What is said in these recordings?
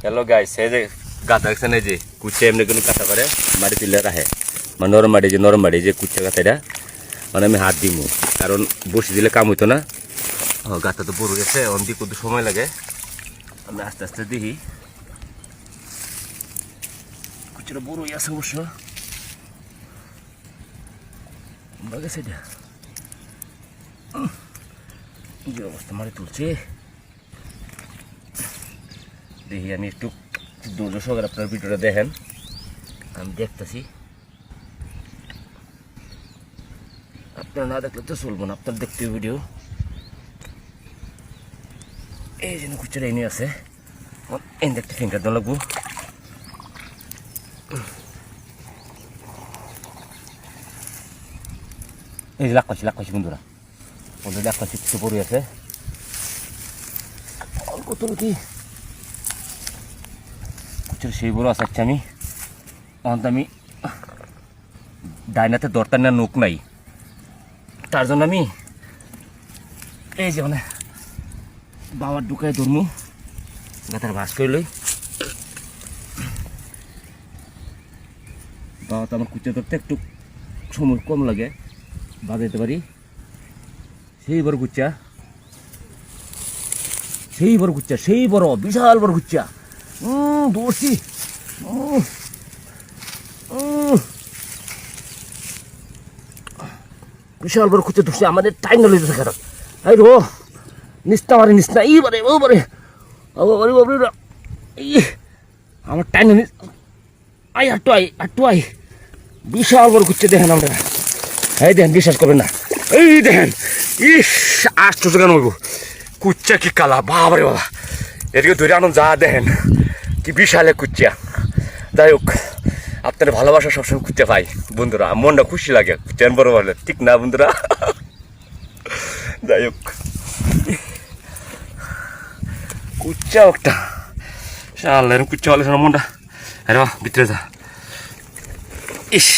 Hello guys, এই যে গাঁথা দেখছেন, এই যে কুচে এমনি কোনো কাটা করে মাটি তুলে রাখে, মানে নরম মাটি যে কুচে গাঁথাটা মানে আমি হাত দিমু, কারণ বসে দিলে কাম হইতো না। গাঁথা তো বড় গেছে, অন্দি কত সময় লাগে, আমি আস্তে আস্তে দেখি। কুচিটা বড়ই আছে অবশ্য, গেছে এটা যে অবস্থা মারি তুলছে। দেখি আমি একটু ধৈর্য সহকারে আপনার ভিডিওটা দেখেন, আমি দেখতেছি। আপনারা না দেখলে তো চলবো না, আপনার দেখতে ভিডিও। এই জন্য কুচুরা এনে আছে, এই দেখতে ফিঙ্গার দেওয়া লাগবো। এই যে লাখ পাচ্ছি বন্ধুরা, অলরেডি লাখ পাচ্ছি, কিছু পড়ে আছে অল্প তো কি কুচুর সেই বড় আছে। আচ্ছা আমি ডাইনাতে দরতার না নোক নাই, তার জন্য আমি এই যে মানে বাবার ঢুকায় ধরমু, গাথার ভাস করে লই। বাবা তো আমার কুচে ধরতে একটু সময় কম লাগে, বাজাইতে পারি। সেই বড় কুচ্চা, সেই বড় বিশাল বড় কুচ্চা ধরছি। বিশাল বড় কুচ্চা ধরছি, আমাদের টাইম না লইতে থাকে। এই রো নিস্তা মারে নিস্তা, ই বারে ও বারে বাবারে বাবরে, আমার টাইম আই আটটু আই বিশাল বড় কুচ্চা দেখেন আমরা। এই দেখেন, বিশ্বাস করবেন না, এই দেখেন, ইস আশ্চর্য কেন বলবো, কুচ্চা কি কালা, বাবারে বাবা, এদিকে ধরে আনন্দ যা দেখেন কি বিশাল কুচ্চা। যাই হোক, আপনার ভালোবাসা সবসময় কুচ্চা পাই বন্ধুরা, মনটা খুশি লাগে কুচ্চান বড় বলে, ঠিক না বন্ধুরা? যাই হোক, কুচ্চা একটা শাল এরকম কুচ্চা হলে মনটা আরে ভিতরে যা, ইস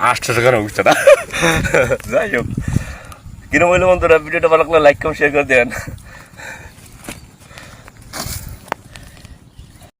আশ্চর্য কেন কুচ্চাটা। যাই হোক, কিরম হইলো বন্ধুরা, ভিডিওটা ভালো লাগলে লাইক কমেন্ট শেয়ার করে দেন।